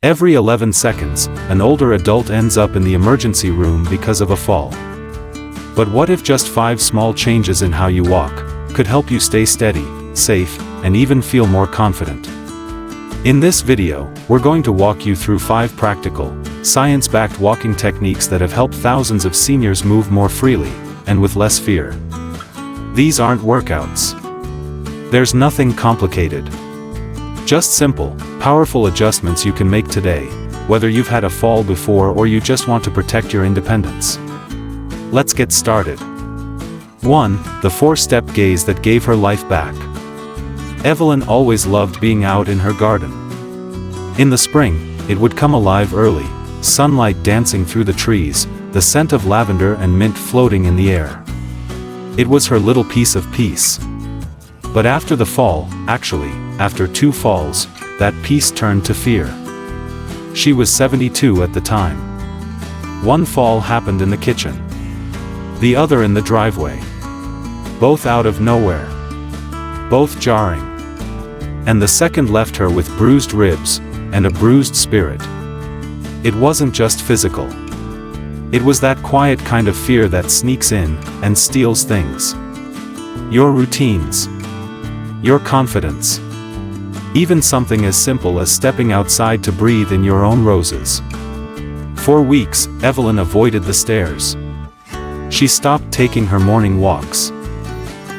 Every 11 seconds, an older adult ends up in the emergency room because of a fall. But what if just 5 small changes in how you walk could help you stay steady, safe, and even feel more confident? In this video, we're going to walk you through 5 practical, science-backed walking techniques that have helped thousands of seniors move more freely and with less fear. These aren't workouts. There's nothing complicated. Just simple, powerful adjustments you can make today, whether you've had a fall before or you just want to protect your independence. Let's get started. 1. The 4-step gaze that gave her life back. Evelyn always loved being out in her garden. In the spring, it would come alive early, sunlight dancing through the trees, the scent of lavender and mint floating in the air. It was her little piece of peace. But after the fall, actually, after 2 falls, that peace turned to fear. She was 72 at the time. One fall happened in the kitchen. The other in the driveway. Both out of nowhere. Both jarring. And the second left her with bruised ribs and a bruised spirit. It wasn't just physical. It was that quiet kind of fear that sneaks in and steals things. Your routines. Your confidence. Even something as simple as stepping outside to breathe in your own roses. For weeks, Evelyn avoided the stairs. She stopped taking her morning walks.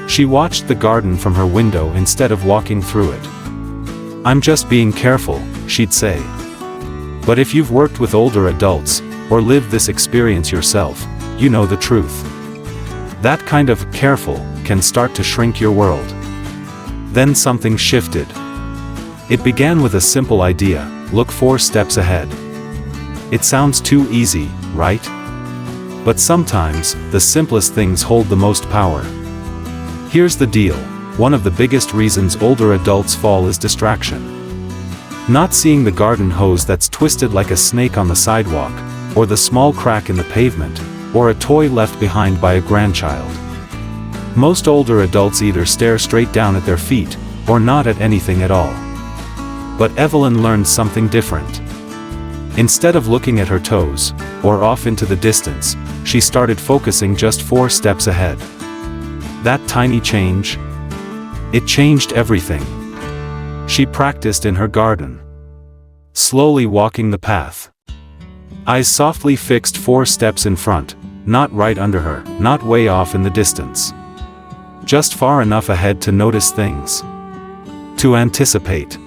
She watched the garden from her window instead of walking through it. "I'm just being careful," she'd say. But if you've worked with older adults, or lived this experience yourself, you know the truth. That kind of careful can start to shrink your world. Then something shifted. It began with a simple idea: look 4 steps ahead. It sounds too easy, right? But sometimes, the simplest things hold the most power. Here's the deal: one of the biggest reasons older adults fall is distraction. Not seeing the garden hose that's twisted like a snake on the sidewalk, or the small crack in the pavement, or a toy left behind by a grandchild. Most older adults either stare straight down at their feet, or not at anything at all. But Evelyn learned something different. Instead of looking at her toes, or off into the distance, she started focusing just 4 steps ahead. That tiny change? It changed everything. She practiced in her garden. Slowly walking the path. Eyes softly fixed 4 steps in front, not right under her, not way off in the distance. Just far enough ahead to notice things. To anticipate.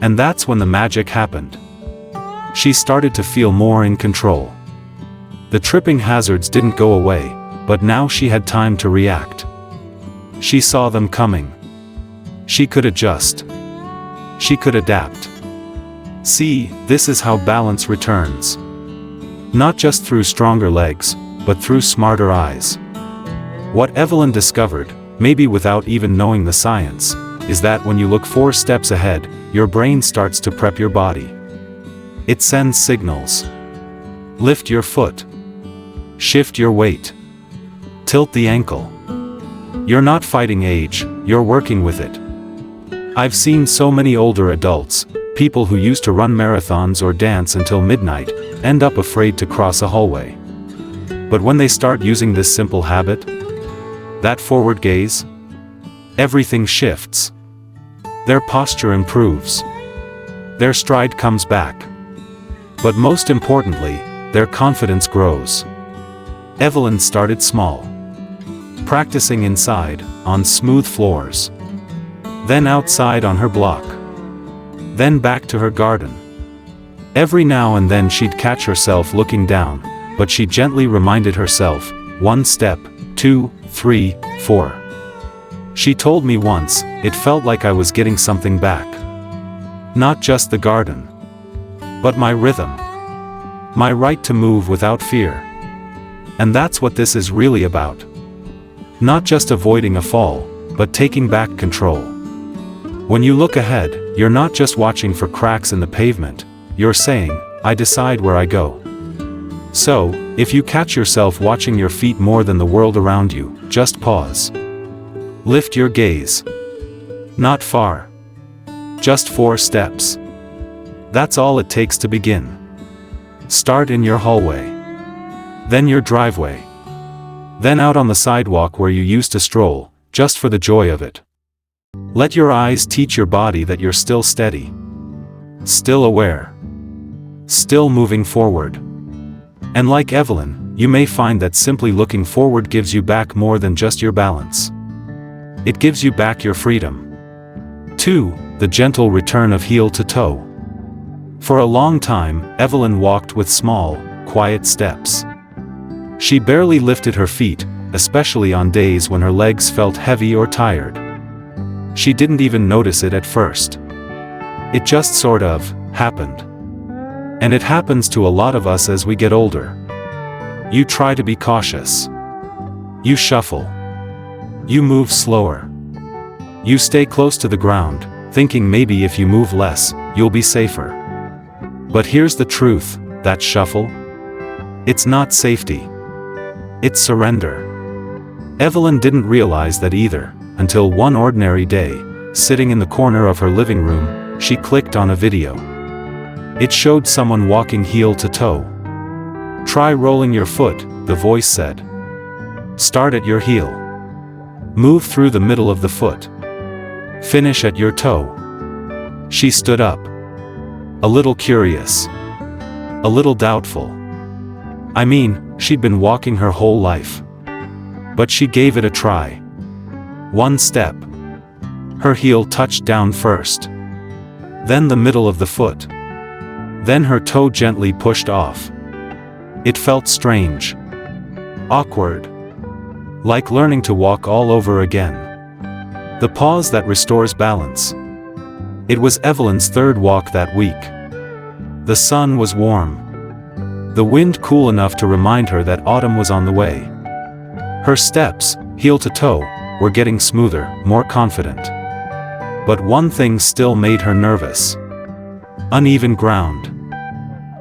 And that's when the magic happened. She started to feel more in control. The tripping hazards didn't go away, but now she had time to react. She saw them coming. She could adjust. She could adapt. See, this is how balance returns. Not just through stronger legs, but through smarter eyes. What Evelyn discovered, maybe without even knowing the science, is that when you look 4 steps ahead, your brain starts to prep your body. It sends signals. Lift your foot. Shift your weight. Tilt the ankle. You're not fighting age, you're working with it. I've seen so many older adults, people who used to run marathons or dance until midnight, end up afraid to cross a hallway. But when they start using this simple habit, that forward gaze, everything shifts. Their posture improves. Their stride comes back. But most importantly, their confidence grows. Evelyn started small. Practicing inside, on smooth floors. Then outside on her block. Then back to her garden. Every now and then she'd catch herself looking down, but she gently reminded herself, 1 step, 2, 3, 4. She told me once, it felt like I was getting something back. Not just the garden. But my rhythm. My right to move without fear. And that's what this is really about. Not just avoiding a fall, but taking back control. When you look ahead, you're not just watching for cracks in the pavement, you're saying, I decide where I go. So, if you catch yourself watching your feet more than the world around you, just pause. Lift your gaze. Not far. Just 4 steps. That's all it takes to begin. Start in your hallway. Then your driveway. Then out on the sidewalk where you used to stroll, just for the joy of it. Let your eyes teach your body that you're still steady. Still aware. Still moving forward. And like Evelyn, you may find that simply looking forward gives you back more than just your balance. It gives you back your freedom. 2. The gentle return of heel to toe. For a long time, Evelyn walked with small, quiet steps. She barely lifted her feet, especially on days when her legs felt heavy or tired. She didn't even notice it at first. It just sort of happened. And it happens to a lot of us as we get older. You try to be cautious. You shuffle. You move slower. You stay close to the ground, thinking maybe if you move less, you'll be safer. But here's the truth, that shuffle? It's not safety. It's surrender. Evelyn didn't realize that either, until one ordinary day, sitting in the corner of her living room, she clicked on a video. It showed someone walking heel to toe. Try rolling your foot, the voice said. Start at your heel. Move through the middle of the foot. Finish at your toe. She stood up. A little curious. A little doubtful. I mean, she'd been walking her whole life. But she gave it a try. One step. Her heel touched down first. Then the middle of the foot. Then her toe gently pushed off. It felt strange. Awkward. Like learning to walk all over again. The pause that restores balance. It was Evelyn's third walk that week. The sun was warm. The wind cool enough to remind her that autumn was on the way. Her steps, heel to toe, were getting smoother, more confident. But one thing still made her nervous. Uneven ground.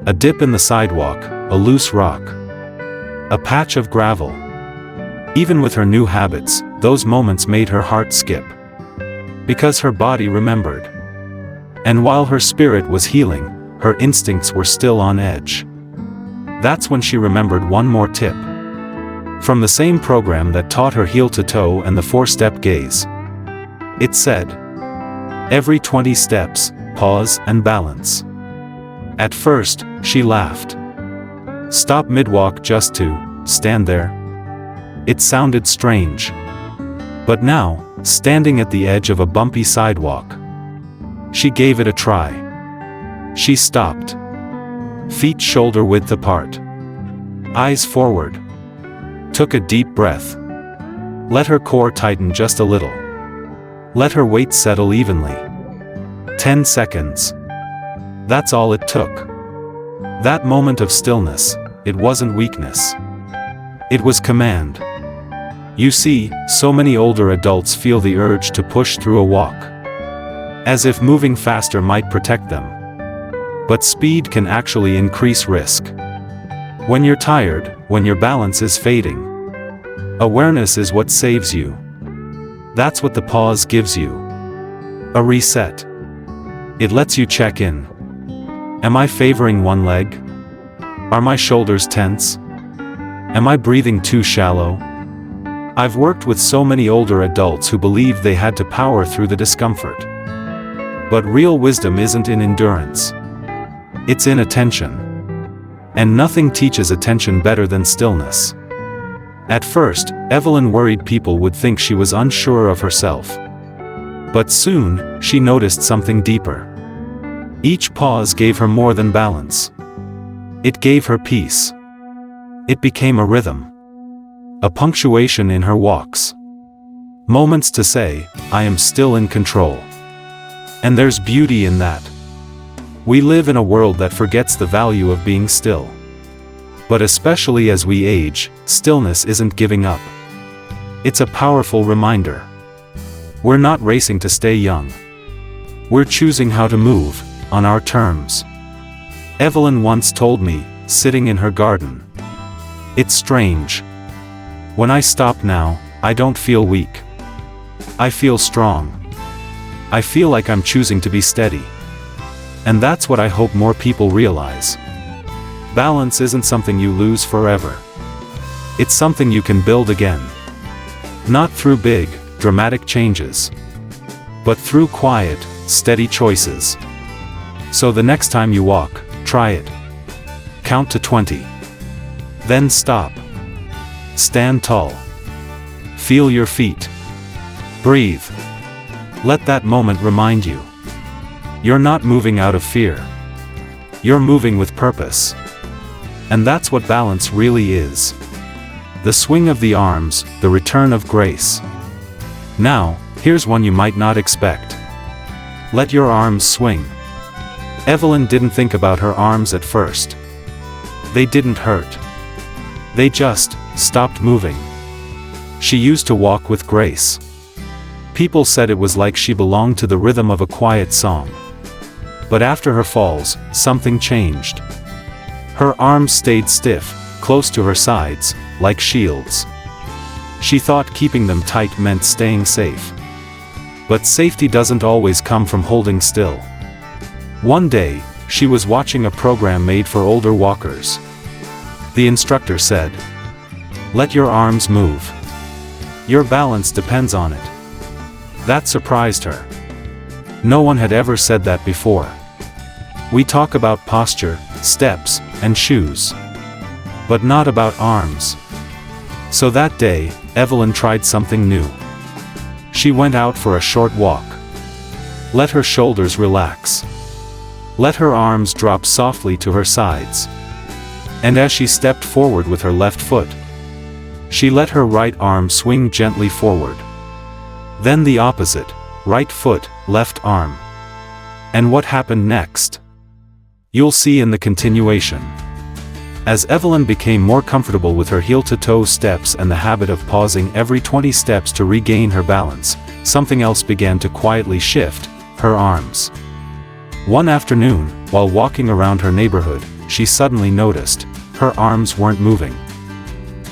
A dip in the sidewalk, a loose rock. A patch of gravel. Even with her new habits, those moments made her heart skip. Because her body remembered. And while her spirit was healing, her instincts were still on edge. That's when she remembered one more tip. From the same program that taught her heel to toe and the 4-step gaze. It said, every 20 steps, pause and balance. At first, she laughed. Stop mid-walk just to stand there. It sounded strange. But now, standing at the edge of a bumpy sidewalk, she gave it a try. She stopped. Feet shoulder-width apart. Eyes forward. Took a deep breath. Let her core tighten just a little. Let her weight settle evenly. 10 seconds. That's all it took. That moment of stillness, it wasn't weakness. It was command. You see, so many older adults feel the urge to push through a walk. As if moving faster might protect them. But speed can actually increase risk. When you're tired, when your balance is fading, awareness is what saves you. That's what the pause gives you. A reset. It lets you check in. Am I favoring one leg? Are my shoulders tense? Am I breathing too shallow? I've worked with so many older adults who believed they had to power through the discomfort. But real wisdom isn't in endurance. It's in attention. And nothing teaches attention better than stillness. At first, Evelyn worried people would think she was unsure of herself. But soon, she noticed something deeper. Each pause gave her more than balance. It gave her peace. It became a rhythm. A punctuation in her walks. Moments to say, I am still in control. And there's beauty in that. We live in a world that forgets the value of being still. But especially as we age, stillness isn't giving up. It's a powerful reminder. We're not racing to stay young. We're choosing how to move, on our terms. Evelyn once told me, sitting in her garden. It's strange. When I stop now, I don't feel weak. I feel strong. I feel like I'm choosing to be steady. And that's what I hope more people realize. Balance isn't something you lose forever. It's something you can build again. Not through big, dramatic changes, but through quiet, steady choices. So the next time you walk, try it. Count to 20. Then stop. Stand tall. Feel your feet. Breathe. Let that moment remind you. You're not moving out of fear. You're moving with purpose. And that's what balance really is. The swing of the arms, the return of grace. Now, here's one you might not expect. Let your arms swing. Evelyn didn't think about her arms at first. They didn't hurt. They just stopped moving. She used to walk with grace. People said it was like she belonged to the rhythm of a quiet song. But after her falls, something changed. Her arms stayed stiff, close to her sides, like shields. She thought keeping them tight meant staying safe. But safety doesn't always come from holding still. One day, she was watching a program made for older walkers. The instructor said, "Let your arms move. Your balance depends on it." That surprised her. No one had ever said that before. We talk about posture, steps, and shoes, but not about arms. So that day, Evelyn tried something new. She went out for a short walk. Let her shoulders relax. Let her arms drop softly to her sides. And as she stepped forward with her left foot, she let her right arm swing gently forward. Then the opposite, right foot, left arm. And what happened next? You'll see in the continuation. As Evelyn became more comfortable with her heel-to-toe steps and the habit of pausing every 20 steps to regain her balance, something else began to quietly shift: her arms. One afternoon, while walking around her neighborhood, she suddenly noticed her arms weren't moving.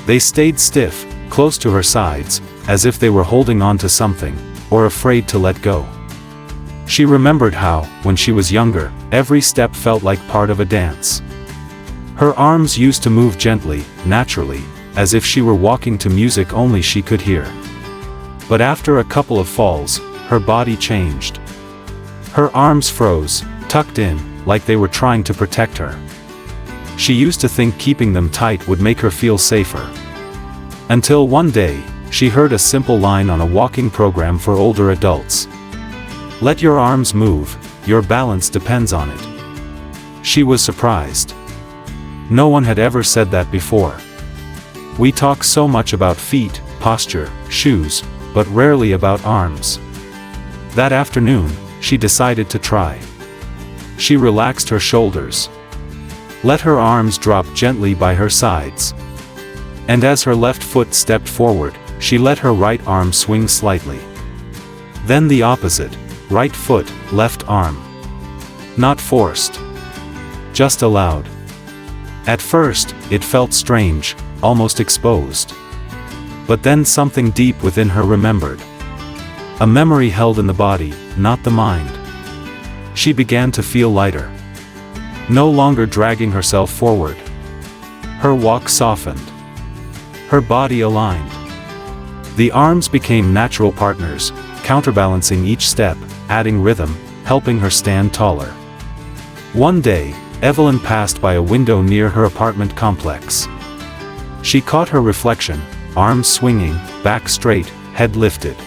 They stayed stiff, close to her sides, as if they were holding on to something, or afraid to let go. She remembered how, when she was younger, every step felt like part of a dance. Her arms used to move gently, naturally, as if she were walking to music only she could hear. But after a couple of falls, her body changed. Her arms froze, tucked in, like they were trying to protect her. She used to think keeping them tight would make her feel safer. Until one day, she heard a simple line on a walking program for older adults. "Let your arms move, your balance depends on it." She was surprised. No one had ever said that before. We talk so much about feet, posture, shoes, but rarely about arms. That afternoon, she decided to try. She relaxed her shoulders. Let her arms drop gently by her sides. And as her left foot stepped forward, she let her right arm swing slightly. Then the opposite, right foot, left arm. Not forced. Just allowed. At first, it felt strange, almost exposed. But then something deep within her remembered. A memory held in the body, not the mind. She began to feel lighter. No longer dragging herself forward. Her walk softened. Her body aligned. The arms became natural partners, counterbalancing each step, adding rhythm, helping her stand taller. One day, Evelyn passed by a window near her apartment complex. She caught her reflection, arms swinging, back straight, head lifted.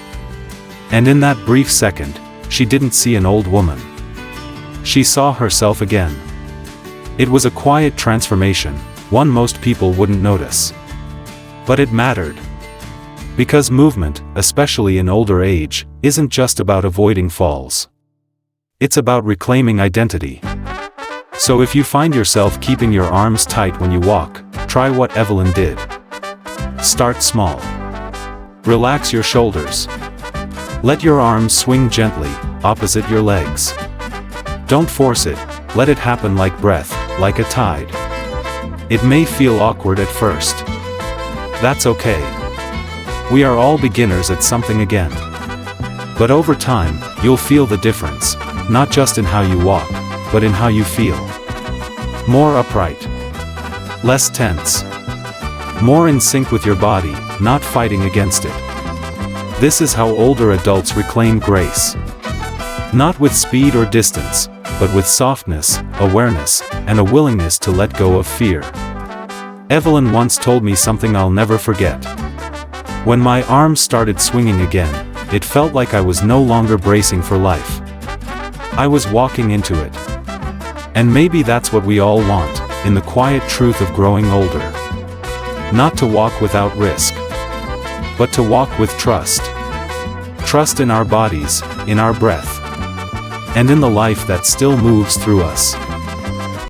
And in that brief second, she didn't see an old woman. She saw herself again. It was a quiet transformation, one most people wouldn't notice. But it mattered. Because movement, especially in older age, isn't just about avoiding falls. It's about reclaiming identity. So if you find yourself keeping your arms tight when you walk, try what Evelyn did. Start small. Relax your shoulders. Let your arms swing gently, opposite your legs. Don't force it, let it happen like breath, like a tide. It may feel awkward at first. That's okay. We are all beginners at something again. But over time, you'll feel the difference, not just in how you walk, but in how you feel. More upright. Less tense. More in sync with your body, not fighting against it. This is how older adults reclaim grace. Not with speed or distance, but with softness, awareness, and a willingness to let go of fear. Evelyn once told me something I'll never forget. When my arms started swinging again, it felt like I was no longer bracing for life. I was walking into it. And maybe that's what we all want, in the quiet truth of growing older. Not to walk without risk, but to walk with trust. Trust in our bodies, in our breath, and in the life that still moves through us.